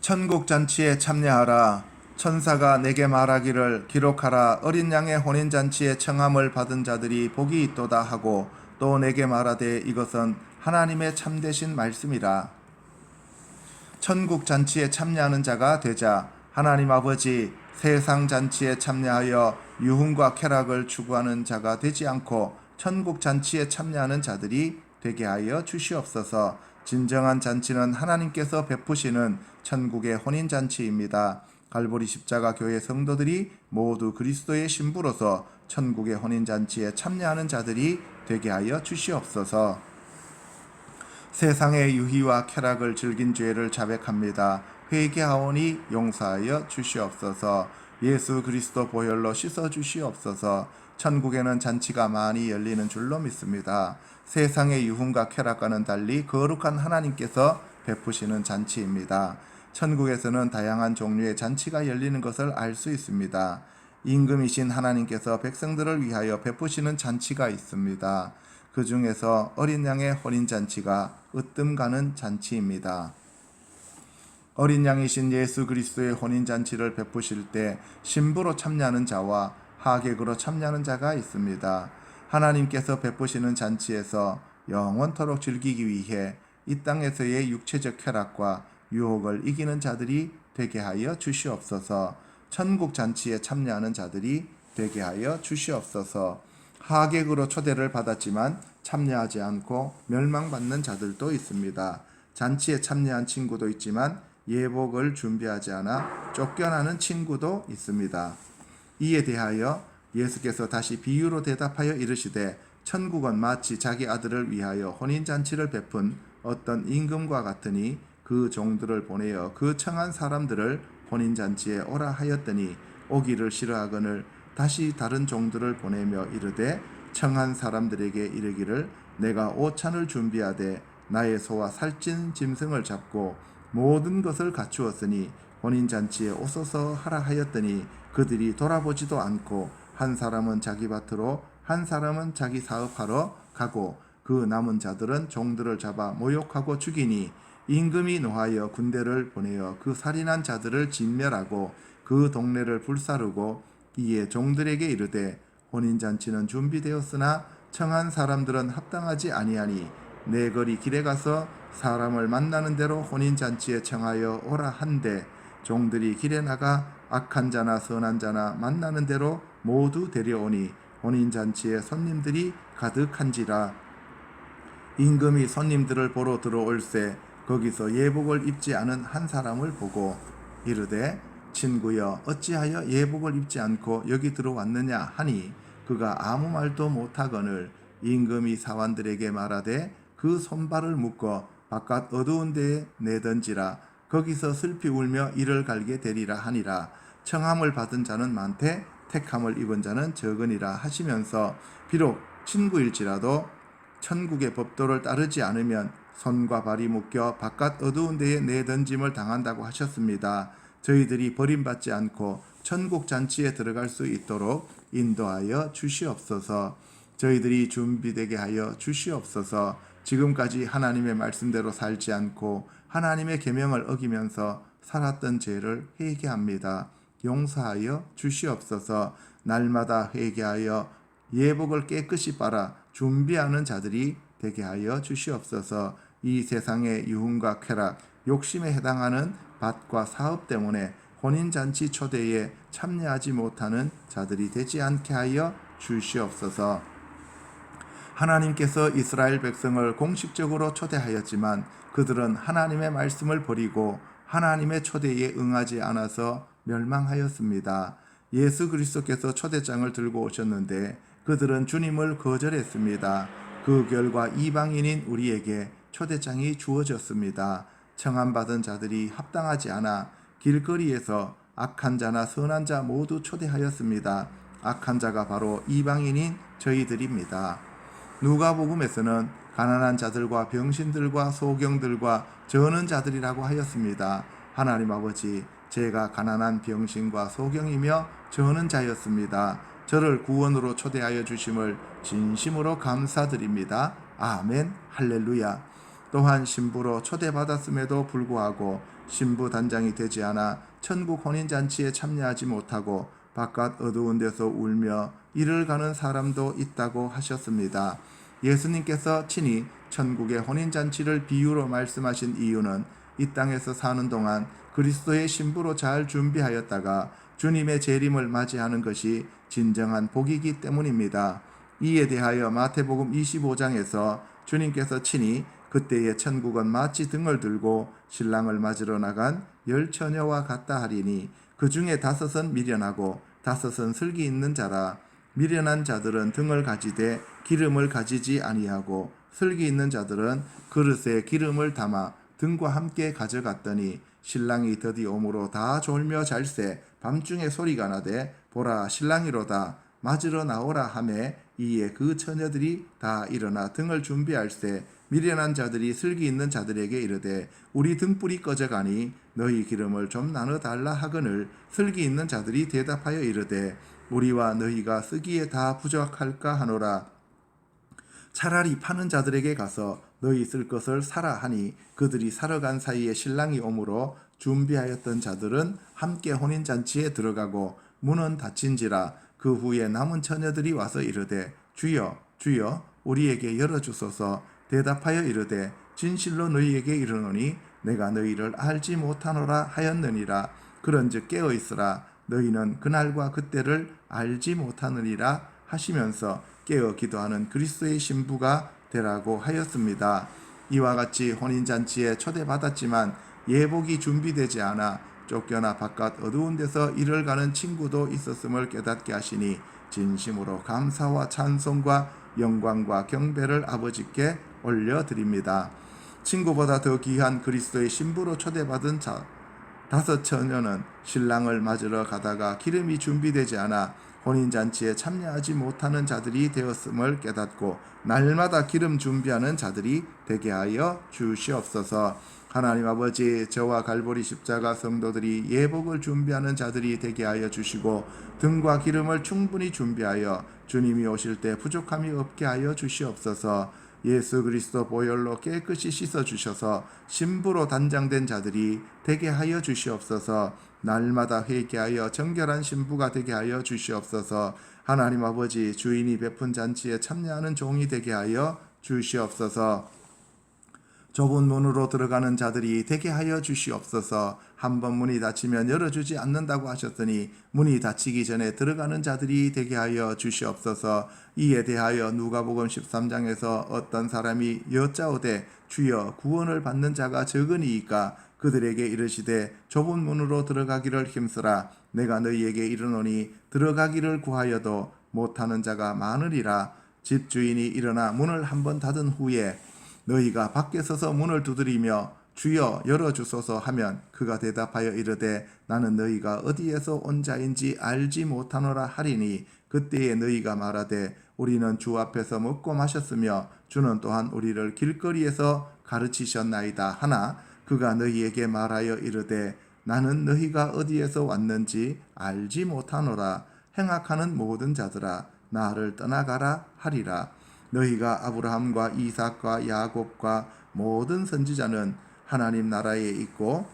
천국 잔치에 참여하라. 천사가 내게 말하기를 기록하라. 어린 양의 혼인 잔치에 청함을 받은 자들이 복이 있도다 하고 또 내게 말하되 이것은 하나님의 참되신 말씀이라. 천국 잔치에 참여하는 자가 되자. 하나님 아버지, 세상 잔치에 참여하여 유흥과 쾌락을 추구하는 자가 되지 않고 천국 잔치에 참여하는 자들이 되게 하여 주시옵소서. 진정한 잔치는 하나님께서 베푸시는 천국의 혼인잔치입니다. 갈보리 십자가 교회 성도들이 모두 그리스도의 신부로서 천국의 혼인잔치에 참여하는 자들이 되게 하여 주시옵소서. 세상의 유희와 쾌락을 즐긴 죄를 자백합니다. 회개하오니 용서하여 주시옵소서. 예수 그리스도 보혈로 씻어 주시옵소서. 천국에는 잔치가 많이 열리는 줄로 믿습니다. 세상의 유흥과 쾌락과는 달리 거룩한 하나님께서 베푸시는 잔치입니다. 천국에서는 다양한 종류의 잔치가 열리는 것을 알 수 있습니다. 임금이신 하나님께서 백성들을 위하여 베푸시는 잔치가 있습니다. 그 중에서 어린 양의 혼인잔치가 으뜸가는 잔치입니다. 어린 양이신 예수 그리스도의 혼인잔치를 베푸실 때 신부로 참여하는 자와 하객으로 참여하는 자가 있습니다. 하나님께서 베푸시는 잔치에서 영원토록 즐기기 위해 이 땅에서의 육체적 쾌락과 유혹을 이기는 자들이 되게 하여 주시옵소서. 천국 잔치에 참여하는 자들이 되게 하여 주시옵소서. 하객으로 초대를 받았지만 참여하지 않고 멸망받는 자들도 있습니다. 잔치에 참여한 친구도 있지만 예복을 준비하지 않아 쫓겨나는 친구도 있습니다. 이에 대하여 예수께서 다시 비유로 대답하여 이르시되 천국은 마치 자기 아들을 위하여 혼인잔치를 베푼 어떤 임금과 같으니 그 종들을 보내어 그 청한 사람들을 혼인잔치에 오라 하였더니 오기를 싫어하거늘 다시 다른 종들을 보내며 이르되 청한 사람들에게 이르기를 내가 오찬을 준비하되 나의 소와 살찐 짐승을 잡고 모든 것을 갖추었으니 혼인잔치에 오소서 하라 하였더니 그들이 돌아보지도 않고 한 사람은 자기 밭으로 한 사람은 자기 사업하러 가고 그 남은 자들은 종들을 잡아 모욕하고 죽이니 임금이 노하여 군대를 보내어 그 살인한 자들을 진멸하고 그 동네를 불사르고 이에 종들에게 이르되 혼인잔치는 준비되었으나 청한 사람들은 합당하지 아니하니 내 거리 길에 가서 사람을 만나는 대로 혼인잔치에 청하여 오라 한데 종들이 길에 나가 악한 자나 선한 자나 만나는 대로 모두 데려오니 혼인잔치에 손님들이 가득한지라. 임금이 손님들을 보러 들어올세 거기서 예복을 입지 않은 한 사람을 보고 이르되 친구여 어찌하여 예복을 입지 않고 여기 들어왔느냐 하니 그가 아무 말도 못하거늘 임금이 사환들에게 말하되 그 손발을 묶어 바깥 어두운 데에 내던지라. 거기서 슬피 울며 이를 갈게 되리라 하니라. 청함을 받은 자는 많되 택함을 입은 자는 적으니라 하시면서 비록 친구일지라도 천국의 법도를 따르지 않으면 손과 발이 묶여 바깥 어두운 데에 내던짐을 당한다고 하셨습니다. 저희들이 버림받지 않고 천국 잔치에 들어갈 수 있도록 인도하여 주시옵소서. 저희들이 준비되게 하여 주시옵소서. 지금까지 하나님의 말씀대로 살지 않고 하나님의 계명을 어기면서 살았던 죄를 회개합니다. 용서하여 주시옵소서. 날마다 회개하여 예복을 깨끗이 빨아 준비하는 자들이 되게 하여 주시옵소서. 이 세상의 유흥과 쾌락, 욕심에 해당하는 밭과 사업 때문에 혼인잔치 초대에 참여하지 못하는 자들이 되지 않게 하여 주시옵소서. 하나님께서 이스라엘 백성을 공식적으로 초대하였지만 그들은 하나님의 말씀을 버리고 하나님의 초대에 응하지 않아서 멸망하였습니다. 예수 그리스도께서 초대장을 들고 오셨는데 그들은 주님을 거절했습니다. 그 결과 이방인인 우리에게 초대장이 주어졌습니다. 청함받은 자들이 합당하지 않아 길거리에서 악한 자나 선한 자 모두 초대하였습니다. 악한 자가 바로 이방인인 저희들입니다. 누가복음에서는 가난한 자들과 병신들과 소경들과 저는 자들이라고 하였습니다. 하나님 아버지, 제가 가난한 병신과 소경이며 저는 자였습니다. 저를 구원으로 초대하여 주심을 진심으로 감사드립니다. 아멘, 할렐루야. 또한 신부로 초대받았음에도 불구하고 신부 단장이 되지 않아 천국 혼인잔치에 참여하지 못하고 바깥 어두운 데서 울며 이를 가는 사람도 있다고 하셨습니다. 예수님께서 친히 천국의 혼인잔치를 비유로 말씀하신 이유는 이 땅에서 사는 동안 그리스도의 신부로 잘 준비하였다가 주님의 재림을 맞이하는 것이 진정한 복이기 때문입니다. 이에 대하여 마태복음 25장에서 주님께서 친히 그때의 천국은 마치 등을 들고 신랑을 맞으러 나간 10처녀와 같다 하리니 그 중에 5은 미련하고 5은 슬기 있는 자라. 미련한 자들은 등을 가지되 기름을 가지지 아니하고 슬기 있는 자들은 그릇에 기름을 담아 등과 함께 가져갔더니 신랑이 드디 오므로 다 졸며 잘새 밤중에 소리가 나되 보라 신랑이로다 맞으러 나오라 하매 이에 그 처녀들이 다 일어나 등을 준비할세 미련한 자들이 슬기 있는 자들에게 이르되 우리 등불이 꺼져가니 너희 기름을 좀 나눠 달라 하거늘 슬기 있는 자들이 대답하여 이르되 우리와 너희가 쓰기에 다 부족할까 하노라. 차라리 파는 자들에게 가서 너희 쓸 것을 사라 하니 그들이 사러 간 사이에 신랑이 오므로 준비하였던 자들은 함께 혼인잔치에 들어가고 문은 닫힌지라. 그 후에 남은 처녀들이 와서 이르되 주여 주여 우리에게 열어주소서. 대답하여 이르되 진실로 너희에게 이르노니 내가 너희를 알지 못하노라 하였느니라. 그런즉 깨어있으라. 너희는 그날과 그때를 알지 못하느니라 하시면서 깨어 기도하는 그리스도의 신부가 되라고 하였습니다. 이와 같이 혼인잔치에 초대받았지만 예복이 준비되지 않아 쫓겨나 바깥 어두운 데서 일을 가는 친구도 있었음을 깨닫게 하시니 진심으로 감사와 찬송과 영광과 경배를 아버지께 올려드립니다. 친구보다 더 귀한 그리스도의 신부로 초대받은 자 5처녀는 신랑을 맞으러 가다가 기름이 준비되지 않아 혼인잔치에 참여하지 못하는 자들이 되었음을 깨닫고 날마다 기름 준비하는 자들이 되게 하여 주시옵소서. 하나님 아버지, 저와 갈보리 십자가 성도들이 예복을 준비하는 자들이 되게 하여 주시고 등과 기름을 충분히 준비하여 주님이 오실 때 부족함이 없게 하여 주시옵소서. 예수 그리스도 보혈로 깨끗이 씻어주셔서 신부로 단장된 자들이 되게 하여 주시옵소서. 날마다 회개하여 정결한 신부가 되게 하여 주시옵소서. 하나님 아버지, 주인이 베푼 잔치에 참여하는 종이 되게 하여 주시옵소서. 좁은 문으로 들어가는 자들이 되게 하여 주시옵소서. 한번 문이 닫히면 열어주지 않는다고 하셨더니 문이 닫히기 전에 들어가는 자들이 되게 하여 주시옵소서. 이에 대하여 누가복음 13장에서 어떤 사람이 여짜오되 주여 구원을 받는 자가 적으니이까 그들에게 이르시되 좁은 문으로 들어가기를 힘쓰라. 내가 너희에게 이르노니 들어가기를 구하여도 못하는 자가 많으리라. 집주인이 일어나 문을 한번 닫은 후에 너희가 밖에 서서 문을 두드리며 주여 열어주소서 하면 그가 대답하여 이르되 나는 너희가 어디에서 온 자인지 알지 못하노라 하리니 그때에 너희가 말하되 우리는 주 앞에서 먹고 마셨으며 주는 또한 우리를 길거리에서 가르치셨나이다 하나 그가 너희에게 말하여 이르되 나는 너희가 어디에서 왔는지 알지 못하노라. 행악하는 모든 자들아 나를 떠나가라 하리라. 너희가 아브라함과 이삭과 야곱과 모든 선지자는 하나님 나라에 있고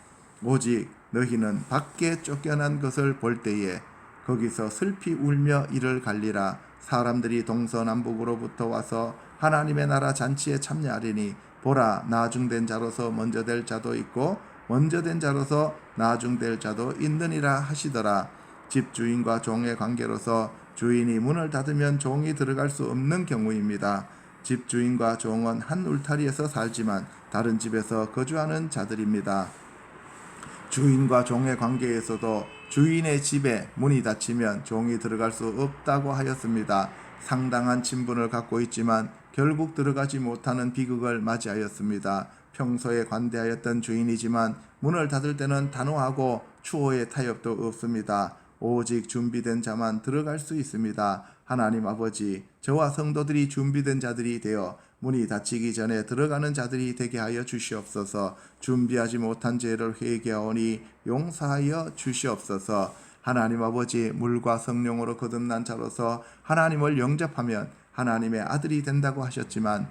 오직 너희는 밖에 쫓겨난 것을 볼 때에 거기서 슬피 울며 이를 갈리라. 사람들이 동서남북으로부터 와서 하나님의 나라 잔치에 참여하리니 보라 나중된 자로서 먼저 될 자도 있고 먼저 된 자로서 나중될 자도 있느니라 하시더라. 집주인과 종의 관계로서 주인이 문을 닫으면 종이 들어갈 수 없는 경우입니다. 집주인과 종은 한 울타리에서 살지만 다른 집에서 거주하는 자들입니다. 주인과 종의 관계에서도 주인의 집에 문이 닫히면 종이 들어갈 수 없다고 하였습니다. 상당한 친분을 갖고 있지만 결국 들어가지 못하는 비극을 맞이하였습니다. 평소에 관대하였던 주인이지만 문을 닫을 때는 단호하고 추호의 타협도 없습니다. 오직 준비된 자만 들어갈 수 있습니다. 하나님 아버지, 저와 성도들이 준비된 자들이 되어 문이 닫히기 전에 들어가는 자들이 되게 하여 주시옵소서. 준비하지 못한 죄를 회개하오니 용서하여 주시옵소서. 하나님 아버지, 물과 성령으로 거듭난 자로서 하나님을 영접하면 하나님의 아들이 된다고 하셨지만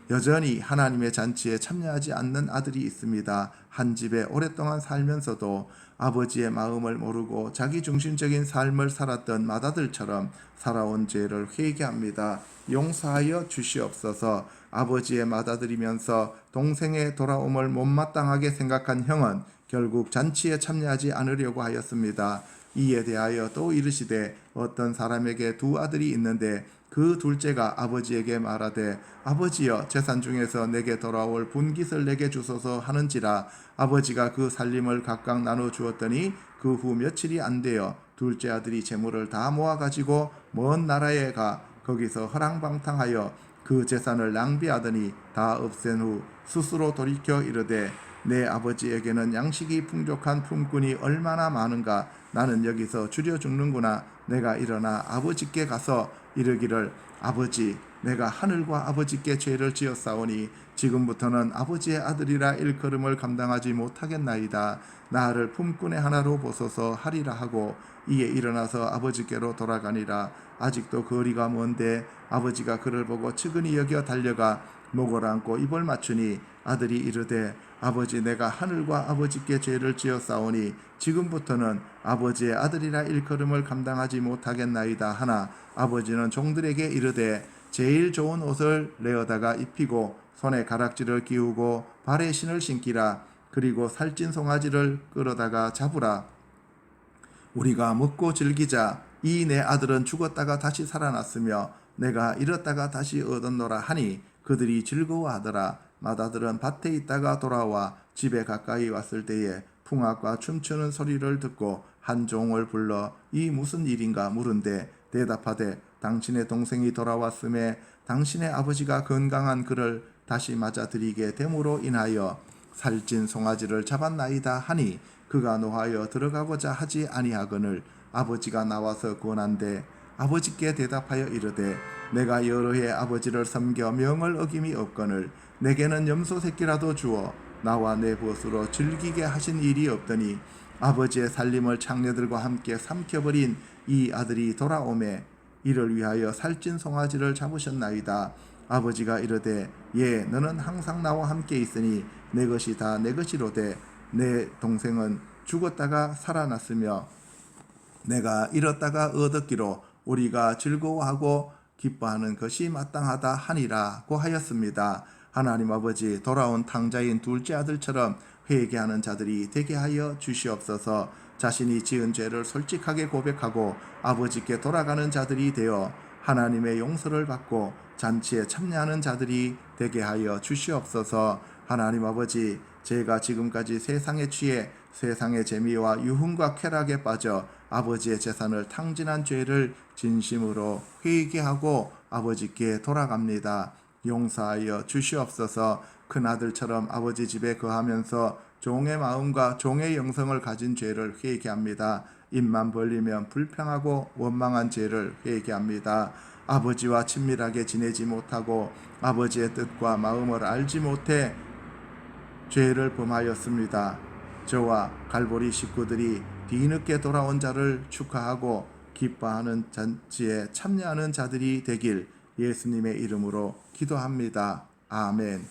여전히 하나님의 잔치에 참여하지 않는 아들이 있습니다. 한 집에 오랫동안 살면서도 아버지의 마음을 모르고 자기중심적인 삶을 살았던 맏아들처럼 살아온 죄를 회개합니다. 용서하여 주시옵소서. 아버지의 맏아들이면서 동생의 돌아옴을 못마땅하게 생각한 형은 결국 잔치에 참여하지 않으려고 하였습니다. 이에 대하여 또 이르시되 어떤 사람에게 두 아들이 있는데 그 둘째가 아버지에게 말하되 아버지여 재산 중에서 내게 돌아올 분깃을 내게 주소서 하는지라. 아버지가 그 살림을 각각 나눠 주었더니 그 후 며칠이 안 되어 둘째 아들이 재물을 다 모아 가지고 먼 나라에 가 거기서 허랑방탕하여 그 재산을 낭비하더니 다 없앤 후 스스로 돌이켜 이르되 내 아버지에게는 양식이 풍족한 품꾼이 얼마나 많은가. 나는 여기서 줄여 죽는구나. 내가 일어나 아버지께 가서 이르기를 아버지 내가 하늘과 아버지께 죄를 지었사오니 지금부터는 아버지의 아들이라 일컬음을 감당하지 못하겠나이다. 나를 품꾼의 하나로 보소서 하리라 하고 이에 일어나서 아버지께로 돌아가니라. 아직도 거리가 먼데 아버지가 그를 보고 측은히 여겨 달려가 목을 안고 입을 맞추니 아들이 이르되 아버지 내가 하늘과 아버지께 죄를 지었사오니 지금부터는 아버지의 아들이라 일컬음을 감당하지 못하겠나이다 하나 아버지는 종들에게 이르되 제일 좋은 옷을 내어다가 입히고 손에 가락지를 끼우고 발에 신을 신기라. 그리고 살찐 송아지를 끌어다가 잡으라. 우리가 먹고 즐기자. 이 내 아들은 죽었다가 다시 살아났으며 내가 잃었다가 다시 얻었노라 하니 그들이 즐거워하더라. 맏아들은 밭에 있다가 돌아와 집에 가까이 왔을 때에 풍악과 춤추는 소리를 듣고 한 종을 불러 이 무슨 일인가 물은데 대답하되 당신의 동생이 돌아왔음에 당신의 아버지가 건강한 그를 다시 맞아들이게 됨으로 인하여 살찐 송아지를 잡았나이다 하니 그가 노하여 들어가고자 하지 아니하거늘 아버지가 나와서 권한대 아버지께 대답하여 이르되 내가 여러 해 아버지를 섬겨 명을 어김이 없거늘 내게는 염소 새끼라도 주어 나와 내 벗으로 즐기게 하신 일이 없더니 아버지의 살림을 창녀들과 함께 삼켜버린 이 아들이 돌아오매 이를 위하여 살찐 송아지를 잡으셨나이다. 아버지가 이르되 예 너는 항상 나와 함께 있으니 내 것이 다 내 것이로되 내 동생은 죽었다가 살아났으며 내가 잃었다가 얻었기로 우리가 즐거워하고 기뻐하는 것이 마땅하다 하니라고 하였습니다. 하나님 아버지 돌아온 탕자인 둘째 아들처럼 회개하는 자들이 되게 하여 주시옵소서. 자신이 지은 죄를 솔직하게 고백하고 아버지께 돌아가는 자들이 되어 하나님의 용서를 받고 잔치에 참여하는 자들이 되게 하여 주시옵소서. 하나님 아버지 제가 지금까지 세상에 취해 세상의 재미와 유흥과 쾌락에 빠져 아버지의 재산을 탕진한 죄를 진심으로 회개하고 아버지께 돌아갑니다. 용서하여 주시옵소서. 큰아들처럼 아버지 집에 거하면서 종의 마음과 종의 영성을 가진 죄를 회개합니다. 입만 벌리면 불평하고 원망한 죄를 회개합니다. 아버지와 친밀하게 지내지 못하고 아버지의 뜻과 마음을 알지 못해 죄를 범하였습니다. 저와 갈보리 식구들이 뒤늦게 돌아온 자를 축하하고 기뻐하는 잔치에 참여하는 자들이 되길 예수님의 이름으로 기도합니다. 아멘.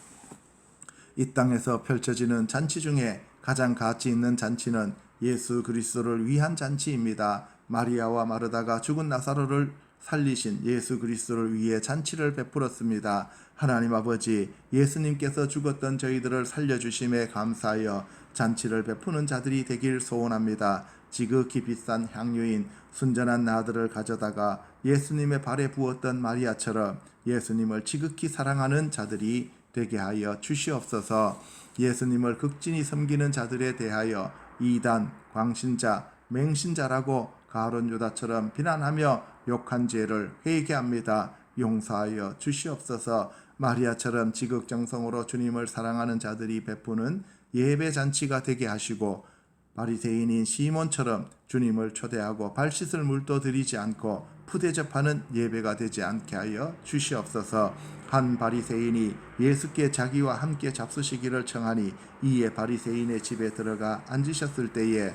이 땅에서 펼쳐지는 잔치 중에 가장 가치 있는 잔치는 예수 그리스도를 위한 잔치입니다. 마리아와 마르다가 죽은 나사로를 살리신 예수 그리스도를 위해 잔치를 베풀었습니다. 하나님 아버지, 예수님께서 죽었던 저희들을 살려주심에 감사하여 잔치를 베푸는 자들이 되길 소원합니다. 지극히 비싼 향유인 순전한 나들을 가져다가 예수님의 발에 부었던 마리아처럼 예수님을 지극히 사랑하는 자들이 되게 하여 주시옵소서. 예수님을 극진히 섬기는 자들에 대하여 이단, 광신자, 맹신자라고 가룟 유다처럼 비난하며 욕한 죄를 회개합니다. 용서하여 주시옵소서. 마리아처럼 지극정성으로 주님을 사랑하는 자들이 베푸는 예배 잔치가 되게 하시고 바리새인인 시몬처럼 주님을 초대하고 발 씻을 물도 드리지 않고 푸대접하는 예배가 되지 않게 하여 주시옵소서. 한 바리새인이 예수께 자기와 함께 잡수시기를 청하니 이에 바리새인의 집에 들어가 앉으셨을 때에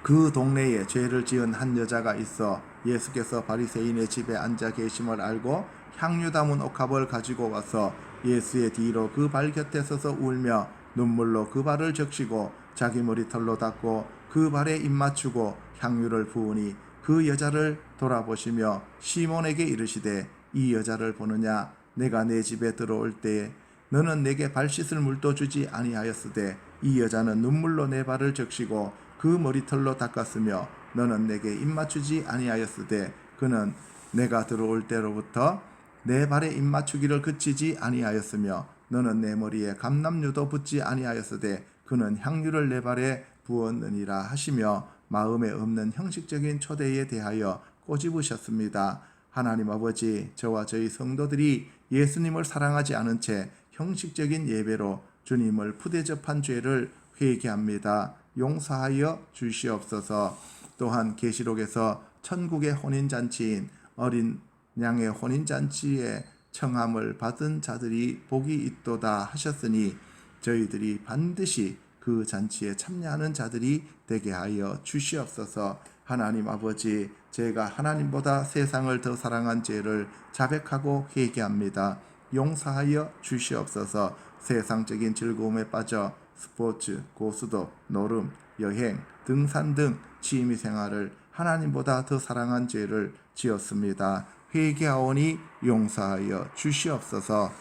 그 동네에 죄를 지은 한 여자가 있어 예수께서 바리새인의 집에 앉아 계심을 알고 향유 담은 옥합을 가지고 와서 예수의 뒤로 그 발 곁에 서서 울며 눈물로 그 발을 적시고 자기 머리털로 닦고 그 발에 입 맞추고 향유를 부으니 그 여자를 돌아보시며 시몬에게 이르시되 이 여자를 보느냐? 내가 내 집에 들어올 때에 너는 내게 발 씻을 물도 주지 아니하였으되 이 여자는 눈물로 내 발을 적시고 그 머리털로 닦았으며 너는 내게 입 맞추지 아니하였으되 그는 내가 들어올 때로부터 내 발에 입 맞추기를 그치지 아니하였으며 너는 내 머리에 감람유도 붓지 아니하였으되 그는 향유를 내 발에 부었느니라 하시며 마음에 없는 형식적인 초대에 대하여 꼬집으셨습니다. 하나님 아버지, 저와 저희 성도들이 예수님을 사랑하지 않은 채 형식적인 예배로 주님을 푸대접한 죄를 회개합니다. 용서하여 주시옵소서. 또한 계시록에서 천국의 혼인잔치인 어린 양의 혼인잔치에 청함을 받은 자들이 복이 있도다 하셨으니 저희들이 반드시 그 잔치에 참여하는 자들이 되게 하여 주시옵소서. 하나님 아버지, 제가 하나님보다 세상을 더 사랑한 죄를 자백하고 회개합니다. 용서하여 주시옵소서. 세상적인 즐거움에 빠져 스포츠, 고수도, 노름, 여행, 등산 등 취미 생활을 하나님보다 더 사랑한 죄를 지었습니다. 회개하오니 용서하여 주시옵소서.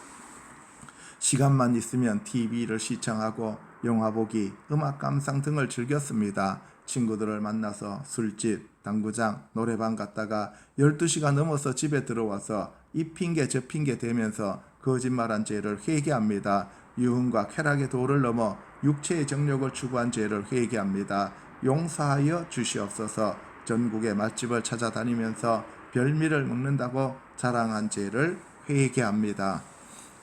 시간만 있으면 TV를 시청하고 영화 보기, 음악 감상 등을 즐겼습니다. 친구들을 만나서 술집, 당구장, 노래방 갔다가 12시가 넘어서 집에 들어와서 이 핑계 저 핑계 대면서 거짓말한 죄를 회개합니다. 유흥과 쾌락의 도를 넘어 육체의 정욕을 추구한 죄를 회개합니다. 용서하여 주시옵소서. 전국의 맛집을 찾아다니면서 별미를 먹는다고 자랑한 죄를 회개합니다.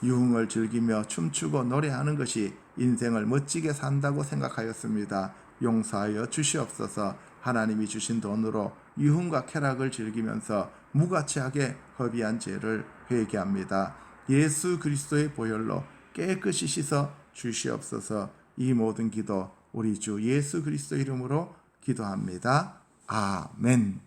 유흥을 즐기며 춤추고 노래하는 것이 인생을 멋지게 산다고 생각하였습니다. 용서하여 주시옵소서. 하나님이 주신 돈으로 유흥과 쾌락을 즐기면서 무가치하게 허비한 죄를 회개합니다. 예수 그리스도의 보혈로 깨끗이 씻어 주시옵소서. 이 모든 기도 우리 주 예수 그리스도 이름으로 기도합니다. 아멘.